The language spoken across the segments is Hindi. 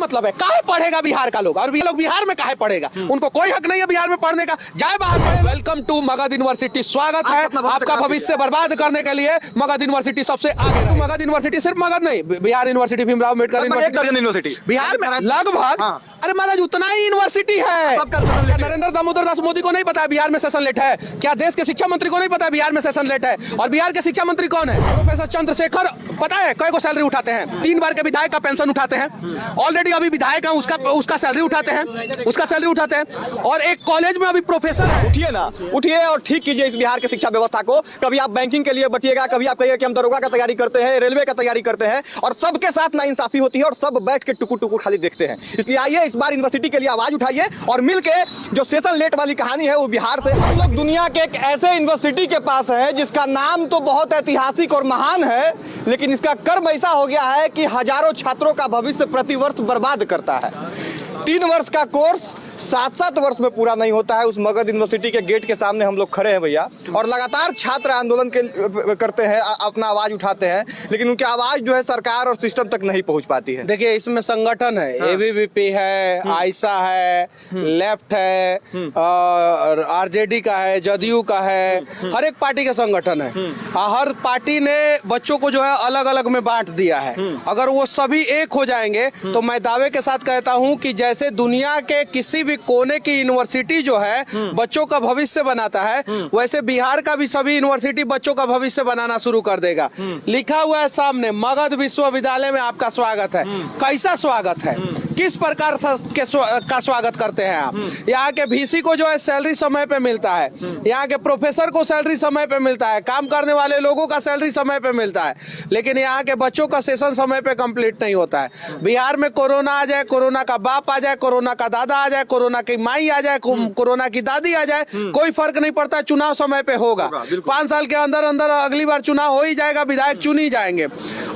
मतलब है? काहे पढ़ेगा बिहार का लोग, और ये लोग बिहार में काहे पढ़ेगा? उनको कोई हक नहीं है बिहार में पढ़ने का, जाए बाहर पढ़े। वेलकम टू मगध यूनिवर्सिटी, स्वागत है आपका भविष्य बर्बाद करने के लिए। मगध यूनिवर्सिटी सबसे आगे रहे। मगध यूनिवर्सिटी सिर्फ मगध नहीं, बिहार यूनिवर्सिटी, भीमराव अम्बेडकर यूनिवर्सिटी बिहार में लगभग, अरे महाराज उतना ही यूनिवर्सिटी है। नरेंद्र दामोदर दास मोदी को नहीं पता है बिहार में सेशन लेट है? क्या देश के शिक्षा मंत्री को नहीं पता है बिहार में सेशन लेट है? और बिहार के शिक्षा मंत्री कौन है? प्रोफेसर चंद्रशेखर, पता है कई को सैलरी उठाते हैं? 3 बार के विधायक का पेंशन उठाते हैं, ऑलरेडी अभी विधायक है, उसका सैलरी उठाते हैं, और एक कॉलेज में अभी प्रोफेसर है। उठिए ना, उठिए और ठीक कीजिए इस बिहार के शिक्षा व्यवस्था को। कभी आप बैंकिंग के लिए बटिएगा, कभी आप कहिए कि हम दरोगा का तैयारी करते हैं, रेलवे का तैयारी करते हैं, और सबके साथ नाइंसाफी होती है और सब बैठ के टुकुर टुकुर खाली देखते हैं। इसलिए आइए इस बार यूनिवर्सिटी के लिए आवाज उठाइए और मिलके जो सेशन लेट वाली कहानी है वो बिहार से। हम लोग दुनिया के एक ऐसे यूनिवर्सिटी के पास है जिसका नाम तो बहुत ऐतिहासिक और महान है, लेकिन इसका कर्म ऐसा हो गया है कि हजारों छात्रों का भविष्य प्रतिवर्ष बर्बाद करता है। 3 वर्ष का कोर्स 7-7 वर्ष में पूरा नहीं होता है। उस मगध यूनिवर्सिटी के गेट के सामने हम लोग खड़े हैं भैया, और लगातार छात्र आंदोलन करते हैं, अपना आवाज उठाते हैं, लेकिन उनकी आवाज जो है सरकार और सिस्टम तक नहीं पहुंच पाती है। देखिए इसमें संगठन है, एबीवीपी है, आयसा है, लेफ्ट है, और आरजेडी का है, जदयू का है, हर एक पार्टी का संगठन है। हर पार्टी ने बच्चों को जो है अलग अलग में बांट दिया है। अगर वो सभी एक हो जाएंगे तो मैं दावे के साथ कहता हूं कि जैसे दुनिया के किसी भी कोने की यूनिवर्सिटी जो है बच्चों का भविष्य बनाता है, वैसे बिहार का भी सभी यूनिवर्सिटी बच्चों का भविष्य बनाना शुरू कर देगा। लिखा हुआ है सामने, मगध विश्वविद्यालय में आपका स्वागत है। कैसा स्वागत है, किस प्रकार का स्वागत करते हैं आप? यहाँ के VC को जो है सैलरी समय पे मिलता है, यहाँ के प्रोफेसर को सैलरी समय पे मिलता है, काम करने वाले लोगों का सैलरी समय पे मिलता है, लेकिन यहाँ के बच्चों का सेशन समय पे कंप्लीट नहीं होता है। बिहार में कोरोना आ जाए, कोरोना का बाप आ जाए, कोरोना का दादा आ जाए, कोरोना की माई आ जाए, कोरोना की दादी आ जाए, कोई फर्क नहीं पड़ता, चुनाव समय पे होगा। 5 साल के अंदर अंदर अगली बार चुनाव हो ही जाएगा, विधायक चुन ही जाएंगे।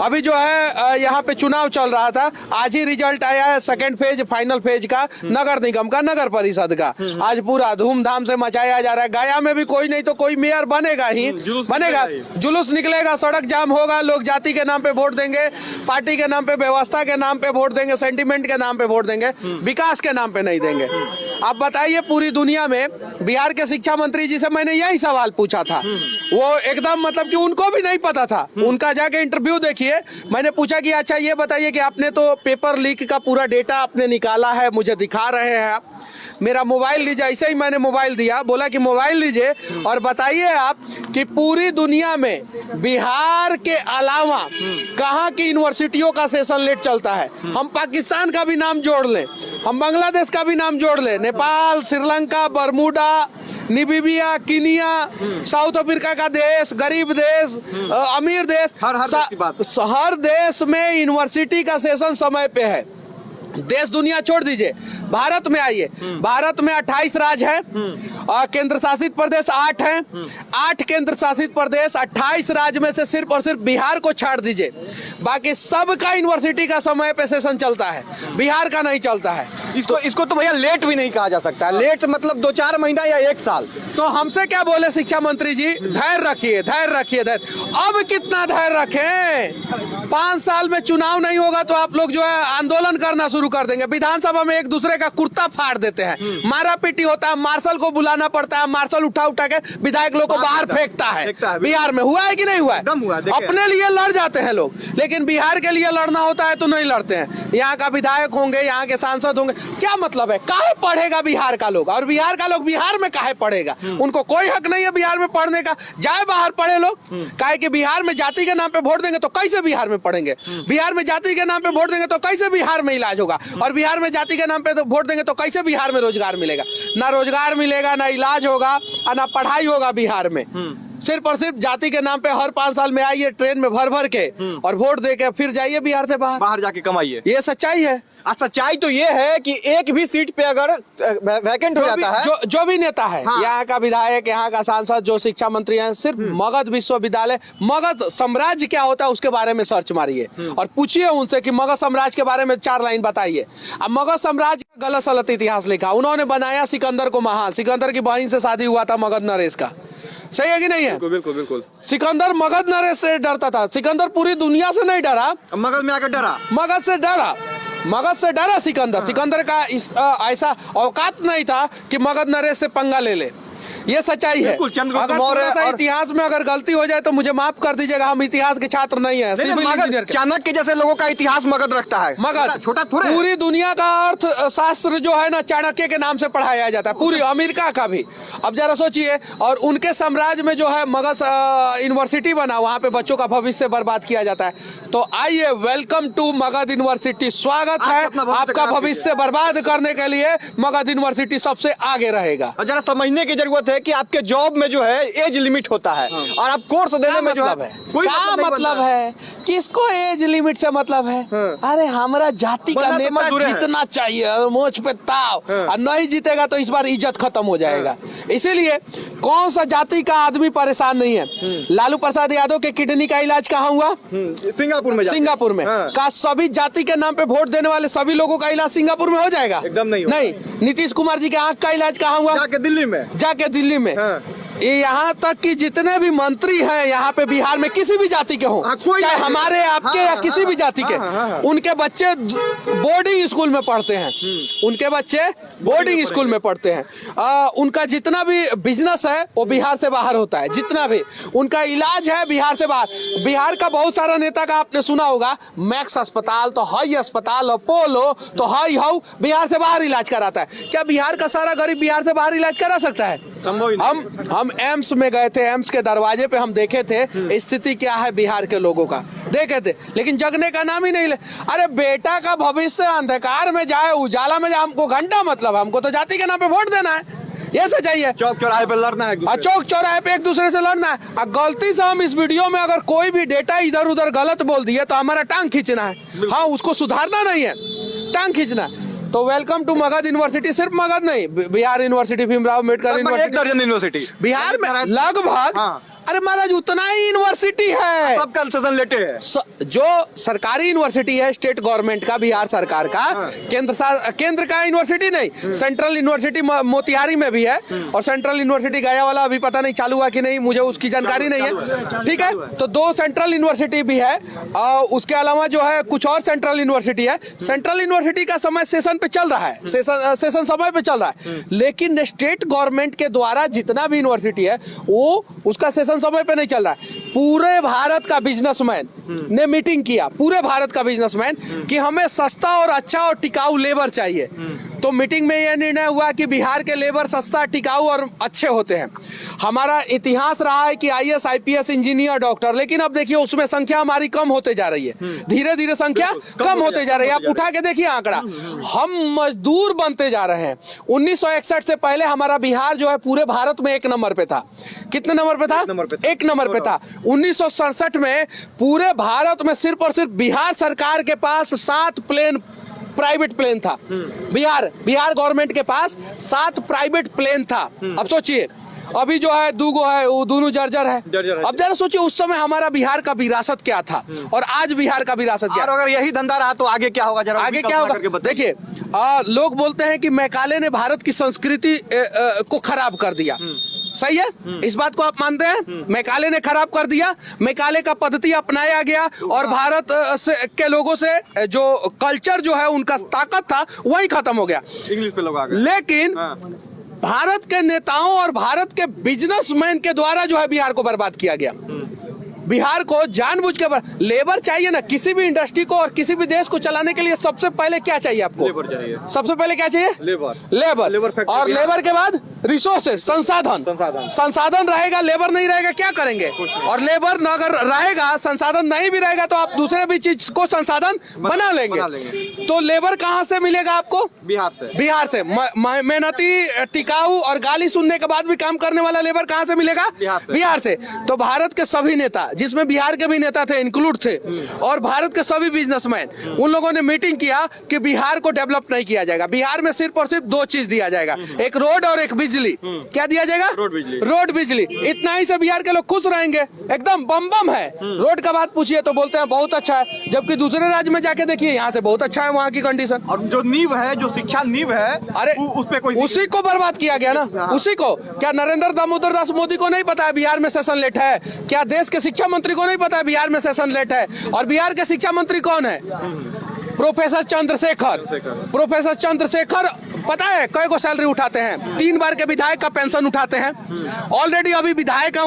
अभी जो है यहाँ पे चुनाव चल रहा था, आज ही रिजल्ट आया है सेकेंड फेज, फाइनल फेज का, नगर निगम का, नगर परिषद का। आज पूरा धूमधाम से मचाया जा रहा है। गया में भी कोई नहीं तो कोई मेयर बनेगा ही बनेगा, जुलूस निकलेगा, सड़क जाम होगा, लोग जाति के नाम पे वोट देंगे, पार्टी के नाम पे, व्यवस्था के नाम पे वोट देंगे, सेंटिमेंट के नाम पे वोट देंगे, विकास के नाम पे नहीं देंगे। आप बताइए, पूरी दुनिया में बिहार के शिक्षा मंत्री जी से मैंने यही सवाल पूछा था, वो एकदम मतलब कि उनको भी नहीं पता था। उनका जाके इंटरव्यू देखिए, मैंने पूछा कि अच्छा ये बताइए कि आपने तो पेपर लीक का पूरा डेटा आपने निकाला है, मुझे दिखा रहे हैं आप, मेरा मोबाइल लीजिए। ऐसे ही मैंने मोबाइल दिया, बोला कि मोबाइल लीजिए और बताइए आप कि पूरी दुनिया में बिहार के अलावा कहाँ की यूनिवर्सिटियों का सेशन लेट चलता है। हम पाकिस्तान का भी नाम जोड़ लें, हम बांग्लादेश का भी नाम जोड़ लें, Nepal, Sri Lanka, Bermuda, Namibia, Kenya, South Africa का देश, गरीब देश, अमीर देश, हर देश में यूनिवर्सिटी का सेशन समय पे है। देश दुनिया छोड़ दीजिए, भारत में आइए, भारत में 28 राज्य है और केंद्र शासित प्रदेश 8 हैं। 8 केंद्र शासित प्रदेश, 28 राज्य में से सिर्फ और सिर्फ बिहार को छाड़ दीजिए, बाकी सबका यूनिवर्सिटी का समय पे सेशन चलता है, बिहार का नहीं चलता है। इसको तो भैया लेट भी नहीं कहा जा सकता। लेट मतलब 2-4 महीना या 1 साल। तो हमसे क्या बोले शिक्षा मंत्री जी, धैर्य रखिए, धैर्य रखिए, धैर्य। अब कितना धैर्य रखें? 5 साल में चुनाव नहीं होगा तो आप लोग जो है आंदोलन करना शुरू कर देंगे। विधानसभा में एक दूसरे का कुर्ता फाड़ देते हैं, मारा पीटी होता है, मार्शल को बुलाना पड़ता है, मार्शल उठा उठा के विधायक लोग को बाहर फेंकता है। बिहार में हुआ है कि नहीं हुआ है? अपने लिए लड़ जाते हैं लोग, लेकिन बिहार के लिए लड़ना होता है तो नहीं लड़ते हैं। यहाँ का विधायक होंगे, यहाँ के सांसद होंगे, क्या मतलब है? काहे पढ़ेगा बिहार का लोग, और बिहार का लोग बिहार में काहे पढ़ेगा? उनको कोई हक नहीं है बिहार में पढ़ने का, जाए बाहर पढ़े लोग। काहे कि बिहार में जाति के नाम पे वोट देंगे तो कैसे बिहार में पढ़ेंगे? बिहार में जाति के नाम पे वोट देंगे तो कैसे बिहार में इलाज होगा? और बिहार में जाति के नाम पे तो वोट देंगे तो कैसे बिहार में रोजगार मिलेगा? ना रोजगार मिलेगा, ना इलाज होगा, और ना पढ़ाई होगा बिहार में। सिर्फ और सिर्फ जाति के नाम पे हर 5 साल में आइए ट्रेन में भर भर के और वोट दे के फिर जाइए बिहार से बाहर जाके कमाइए। ये सच्चाई है। सच्चाई तो ये है कि एक भी सीट पे अगर वैकेंट हो जाता है, जो भी नेता है, यहाँ का विधायक, यहाँ का सांसद, जो शिक्षा मंत्री हैं, सिर्फ मगध विश्वविद्यालय, मगध साम्राज्य क्या होता है उसके बारे में सर्च मारिए और पूछिए उनसे कि मगध साम्राज्य के बारे में 4 लाइन बताइए। अब मगध साम्राज्य का गलत सलत इतिहास लिखा, उन्होंने बनाया सिकंदर को महान, सिकंदर की बहन से शादी हुआ था मगध नरेश का। सही है कि नहीं है? बिल्कुल बिल्कुल। सिकंदर मगध नरेश से डरता था, सिकंदर पूरी दुनिया से नहीं डरा, मगध में आकर डरा, मगध से डरा, मगध से डरा सिकंदर। सिकंदर का ऐसा औकात नहीं था कि मगध नरेश से पंगा ले ले। ये सच्चाई है। चंद्रगुप्त मौर्य और इतिहास में अगर गलती हो जाए तो मुझे माफ कर दीजिएगा, हम इतिहास के छात्र नहीं है। चाणक्य जैसे लोगों का इतिहास मगध रखता है। मगध छोटा थोड़ा, पूरी दुनिया का अर्थ शास्त्र जो है ना चाणक्य के नाम से पढ़ाया जाता है, पूरी अमेरिका का भी। अब जरा सोचिए, और उनके साम्राज्य में जो है मगध यूनिवर्सिटी बना, वहाँ पे बच्चों का भविष्य बर्बाद किया जाता है। तो आइए, वेलकम टू मगध यूनिवर्सिटी, स्वागत है। आपका भविष्य बर्बाद करने के लिए मगध यूनिवर्सिटी सबसे आगे रहेगा। जरा समझने की जरूरत है कि आपके जॉब में जो है एज लिमिट होता है, और आप कोर्स देने में जो है कोई मतलब है, किसको एज लिमिट से मतलब है? अरे हमारा जाति का नेता जीतना चाहिए, मोच पे ताव, और नहीं जीतेगा तो इस बार इज्जत खत्म हो जाएगा। इसीलिए कौन सा जाति का आदमी परेशान नहीं है? लालू प्रसाद यादव के किडनी का इलाज कहाँ हुआ? सिंगापुर में। सिंगापुर में। का सभी जाति के नाम पे वोट देने वाले सभी लोगों का इलाज सिंगापुर में हो जाएगा? एकदम नहीं। नीतीश कुमार जी के आंख का इलाज कहाँ हुआ? जाके दिल्ली में। दिल्ली में। यहाँ तक कि जितने भी मंत्री हैं यहाँ पे बिहार में, किसी भी जाति के हों, चाहे हमारे आपके या किसी भी जाति के, उनके बच्चे बोर्डिंग स्कूल में पढ़ते हैं, उनके बच्चे बोर्डिंग स्कूल में पढ़ते हैं। उनका जितना भी बिजनेस है वो बिहार से बाहर होता है, जितना भी उनका इलाज है बिहार से बाहर। बिहार का बहुत सारा नेता का आपने सुना होगा, मैक्स अस्पताल तो हाई अस्पताल, अपोलो तो हाई हाउ, बिहार से बाहर इलाज कराता है। क्या बिहार का सारा गरीब बिहार से बाहर इलाज करा सकता है? हम एम्स में गए थे, एम्स के दरवाजे पे हम देखे थे स्थिति क्या है बिहार के लोगों का, देखे थे, लेकिन जगने का नाम ही नहीं ले। अरे बेटा का भविष्य अंधकार में जाए उजाला में जाए, हमको घंटा मतलब, हमको तो जाति के नाम पे वोट देना है, ये सच्चाई है। चौक चौराहे पे लड़ना है, चौक चौराहे पे एक दूसरे से लड़ना है। गलती से हम इस वीडियो में अगर कोई भी डेटा इधर उधर गलत बोल दिए तो हमारा टांग खींचना है। हाँ, उसको सुधारना नहीं है, टांग खींचना। तो वेलकम टू मगध यूनिवर्सिटी। सिर्फ मगध नहीं, बिहार यूनिवर्सिटी, भीमराव अम्बेडकर यूनिवर्सिटी, 1 दर्जन यूनिवर्सिटी बिहार में लगभग। अरे महाराज उतना ही यूनिवर्सिटी है, सब कंसेशन लेटे हैं। जो सरकारी यूनिवर्सिटी है स्टेट गवर्नमेंट का, बिहार सरकार का, केंद्र का यूनिवर्सिटी नहीं, सेंट्रल यूनिवर्सिटी मोतिहारी में भी है, और सेंट्रल यूनिवर्सिटी गया वाला अभी पता नहीं चालू हुआ कि नहीं, मुझे उसकी जानकारी नहीं है। ठीक है, तो 2 सेंट्रल यूनिवर्सिटी भी है, और उसके अलावा जो है कुछ और सेंट्रल यूनिवर्सिटी है। सेंट्रल यूनिवर्सिटी का समय सेशन पे चल रहा है, सेशन समय पे चल रहा है, लेकिन स्टेट गवर्नमेंट के द्वारा जितना भी यूनिवर्सिटी है वो उसका सेशन समय पे नहीं चल रहा है। पूरे भारत का बिजनेसमैन ने मीटिंग किया, पूरे भारत का बिजनेसमैन, कि हमें सस्ता और अच्छा और टिकाऊ लेबर चाहिए। तो मीटिंग में यह निर्णय हुआ कि बिहार के लेबर सस्ता, टिकाऊ और अच्छे होते हैं। हमारा इतिहास रहा है कि IAS IPS इंजीनियर डॉक्टर, लेकिन अब देखिए उसमें संख्या हमारी कम होते जा रही है, धीरे धीरे संख्या कम होते जा रही है। आप उठा के देखिए आंकड़ा, हम मजदूर बनते जा रहे हैं। 1961 से पहले हमारा बिहार जो है पूरे भारत में 1 नंबर पे था। कितने नंबर पे था? 1 नंबर पे था। 1967 में पूरे भारत में सिर्फ और सिर्फ बिहार सरकार के पास 7 प्राइवेट प्लेन था। बिहार गवर्नमेंट के पास 7 प्राइवेट प्लेन था। अब सोचिए, अभी जो है 2 है, वो दोनों जर्जर है। अब जरा सोचिए उस समय हमारा बिहार का विरासत क्या था, और आज बिहार का विरासत क्या। और अगर यही धंधा रहा तो आगे क्या होगा? जरा आगे क्या होगा देखिए, लोग बोलते हैं कि मैकाले ने भारत की संस्कृति को खराब कर दिया। सही है, इस बात को आप मानते हैं? मैकाले ने खराब कर दिया, मैकाले का पद्धति अपनाया गया, और भारत के लोगों से जो कल्चर जो है उनका ताकत था वही खत्म हो गया। इंग्लिश पे लोग आ गए। लेकिन भारत के नेताओं और भारत के बिजनेसमैन के द्वारा जो है बिहार को बर्बाद किया गया। बिहार को जानबूझ के लेबर चाहिए ना, किसी भी इंडस्ट्री को और किसी भी देश को चलाने के लिए सबसे पहले क्या चाहिए आपको? लेबर चाहिए। सबसे पहले क्या चाहिए? लेबर। और लेबर के बाद रिसोर्सेज, संसाधन रहेगा, लेबर नहीं रहेगा क्या करेंगे? और लेबर अगर रहेगा, संसाधन नहीं भी रहेगा तो आप दूसरे भी चीज को संसाधन बना लेंगे। तो लेबर कहाँ से मिलेगा आपको? बिहार से। मेहनती, टिकाऊ और गाली सुनने के बाद भी काम करने वाला लेबर कहाँ से मिलेगा? बिहार से। तो भारत के सभी नेता, जिसमें बिहार के भी नेता थे, इंक्लूड थे, और भारत के सभी बिजनेसमैन, उन लोगों ने मीटिंग किया कि बिहार को डेवलप नहीं किया जाएगा। बिहार में सिर्फ और सिर्फ 2 चीज दिया जाएगा, एक रोड और एक बिजली। बिजली। क्या दिया जाएगा? रोड बिजली। इतना ही से बिहार के लोग खुश रहेंगे, एकदम बम बम है। रोड का बात पूछिए तो बोलते हैं बहुत अच्छा है, जबकि दूसरे राज्य में जाके देखिए यहाँ से बहुत अच्छा है वहाँ की कंडीशन। और जो नींव है, जो शिक्षा नींव है, अरे उस पे कोई उसी को बर्बाद किया गया ना, उसी को। क्या नरेंद्र दामोदर दास मोदी को नहीं पता है बिहार में सेशन लेट है? क्या देश के शिक्षा मंत्री को नहीं पता है बिहार में सेशन लेट है? और बिहार के शिक्षा मंत्री कौन है? प्रोफेसर चंद्रशेखर। प्रोफेसर चंद्रशेखर पता है कई को सैलरी उठाते हैं? 3 बार के विधायक का पेंशन उठाते हैं। ऑलरेडी अभी विधायक है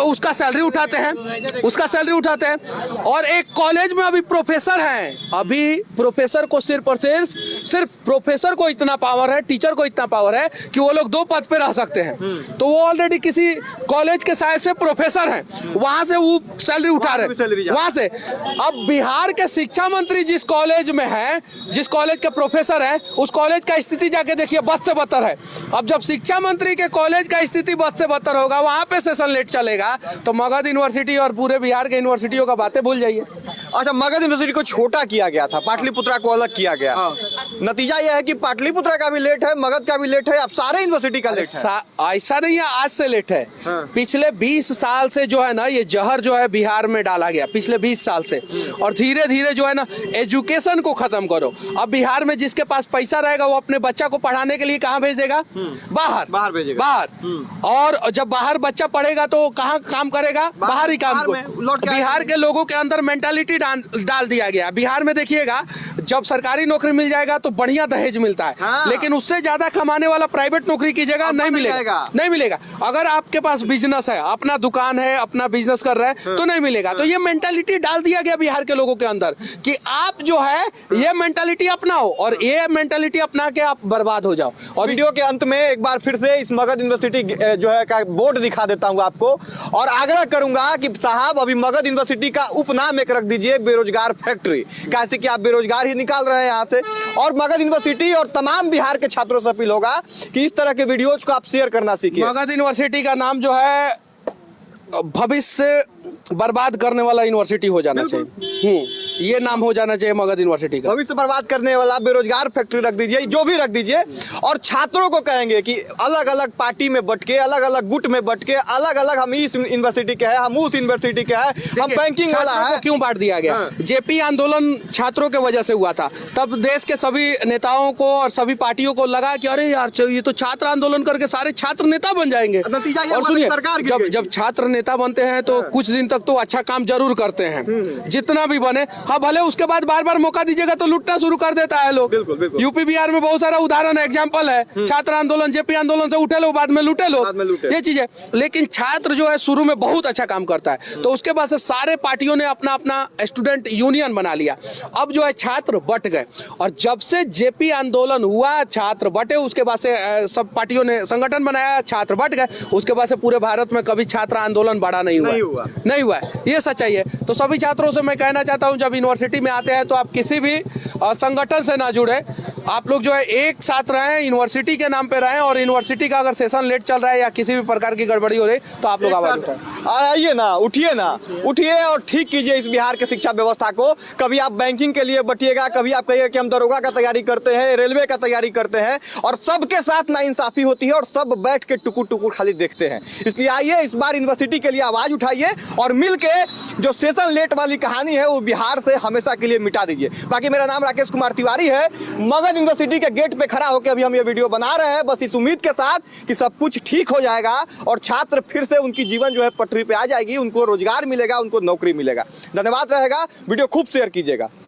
उसका सैलरी उठाते हैं, उसका सैलरी उठाते हैं। और एक कॉलेज में अभी प्रोफेसर हैं, अभी प्रोफेसर को सिर्फ और सिर्फ प्रोफेसर को इतना पावर है, टीचर को इतना पावर है कि वो लोग 2 पद पे रह सकते हैं। तो वो ऑलरेडी किसी कॉलेज के साइड से प्रोफेसर हैं, वहां से वो सैलरी उठा रहे वहां से। अब बिहार के शिक्षा मंत्री जिस कॉलेज में है, जिस कॉलेज के प्रोफेसर है, उस कॉलेज का स्थिति जाके देखिए बद से बदतर है। अब जब शिक्षा मंत्री के कॉलेज का स्थिति बद से बदतर होगा, वहां पे सेशन लेट चलेगा, तो मगध यूनिवर्सिटी और पूरे बिहार के यूनिवर्सिटियों का बातें भूल जाइए। अच्छा, मगध यूनिवर्सिटी को छोटा किया गया था, पाटलिपुत्रा को अलग किया गया। नतीजा यह है कि पाटलिपुत्रा का भी लेट है, मगध का भी लेट है, अब सारे यूनिवर्सिटी का लेट है। ऐसा नहीं है आज से लेट है। पिछले 20 साल से जो है ना, ये जहर जो है बिहार में डाला गया पिछले 20 साल से। और धीरे धीरे जो है ना, एजुकेशन को खत्म करो। अब बिहार में जिसके पास पैसा रहेगा वो अपने बच्चा को पढ़ाने के लिए कहाँ भेज देगा? बाहर भेजेगा। बाहर। और जब बाहर बच्चा पढ़ेगा तो कहाँ काम करेगा? बाहर ही काम। बिहार के लोगों के अंदर मेंटालिटी डाल दिया गया। बिहार में देखिएगा, जब सरकारी नौकरी मिल जाएगा तो बढ़िया दहेज मिलता है। लेकिन उससे ज्यादा कमाने वाला प्राइवेट नौकरी कीजिएगा, नहीं मिलेगा। नहीं मिलेगा। अगर आपके पास बिजनेस है, अपना दुकान है, अपना बिजनेस कर रहे हैं, तो नहीं मिलेगा। तो ये मेंटालिटी डाल दिया गया बिहार के लोगों के अंदर कि आप जो है ये मेंटालिटी अपनाओ, और ये मेंटालिटी अपना के आप बर्बाद हो जाओ। और वीडियो के अंत में एक बार फिर से इस मगध यूनिवर्सिटी जो है का बोर्ड दिखा देता हूं आपको, और आग्रह करूंगा कि साहब अभी मगध यूनिवर्सिटी का उपनाम एक रख दीजिए, बेरोजगार फैक्ट्री। कैसे कि आप बेरोजगार ही निकाल रहे हैं यहाँ से। और मगध यूनिवर्सिटी और तमाम बिहार के छात्रों से अपील होगा कि इस तरह के वीडियोज को आप शेयर करना सीखिए। मगध यूनिवर्सिटी का नाम जो है भविष्य बर्बाद करने वाला यूनिवर्सिटी हो जाना चाहिए। ये नाम हो जाना चाहिए मगध यूनिवर्सिटी का। भविष्य बर्बाद करने वाला बेरोजगार फैक्ट्री रख दीजिए, जो भी रख दीजिए। और छात्रों को कहेंगे कि अलग अलग पार्टी में बट के, अलग अलग गुट में बट के, अलग अलग हम इस यूनिवर्सिटी के हैं, हम उस यूनिवर्सिटी के हैं, हम बैंकिंग वाला है। क्यों बांट दिया गया? जेपी आंदोलन छात्रों के वजह से हुआ था। तब देश के सभी नेताओं को और सभी पार्टियों को लगा कि अरे यार ये तो छात्र आंदोलन करके सारे छात्र नेता बन जाएंगे। और सुनिए, जब छात्र नेता बनते हैं तो कुछ दिन तक तो अच्छा काम जरूर करते हैं, जितना भी बने। हाँ, भले उसके बाद बार बार मौका दीजिएगा तो लूटना शुरू कर देता है लोग। यूपी बिहार में बहुत सारा उदाहरण है, एग्जाम्पल है। छात्र आंदोलन, जेपी आंदोलन से उठे लो, बाद में लूटे लो, ये चीज है। लेकिन छात्र जो है शुरू में बहुत अच्छा काम करता है, तो उसके बाद से सारे पार्टियों ने अपना अपना स्टूडेंट यूनियन बना लिया। अब जो है छात्र बट गए, और जब से जेपी आंदोलन हुआ छात्र बटे, उसके बाद से सब पार्टियों ने संगठन बनाया, छात्र बट गए। उसके बाद से पूरे भारत में कभी छात्र आंदोलन बड़ा नहीं हुआ है। ये सच्चाई है। तो सभी छात्रों से मैं कहना चाहता हूं, जब यूनिवर्सिटी में आते हैं तो आप किसी भी संगठन से ना जुड़े। आप लोग जो है एक साथ रहें, यूनिवर्सिटी के नाम पे रहें, और यूनिवर्सिटी का अगर सेशन लेट चल रहा है या किसी भी प्रकार की गड़बड़ी हो रही तो आप लोग आवाज उठाएं। आइए ना, उठिए और ठीक कीजिए इस बिहार की शिक्षा व्यवस्था को। कभी आप बैंकिंग के लिए बटिएगा, कभी आप कहिए कि हम दरोगा का तैयारी करते हैं, रेलवे का तैयारी करते हैं, और सबके साथ नाइंसाफी होती है और सब बैठ के टुकुर टुकुर खाली देखते हैं। इसलिए आइए इस बार यूनिवर्सिटी के लिए आवाज उठाइए और मिल के जो सेशन लेट वाली कहानी है वो बिहार से हमेशा के लिए मिटा दीजिए। बाकी मेरा नाम राकेश कुमार तिवारी है। मगध यूनिवर्सिटी के गेट पे खड़ा होकर अभी हम ये वीडियो बना रहे हैं, बस इस उम्मीद के साथ कि सब कुछ ठीक हो जाएगा और छात्र फिर से उनकी जीवन जो है पटरी पे आ जाएगी, उनको रोजगार मिलेगा, उनको नौकरी मिलेगा। धन्यवाद रहेगा। वीडियो खूब शेयर कीजिएगा।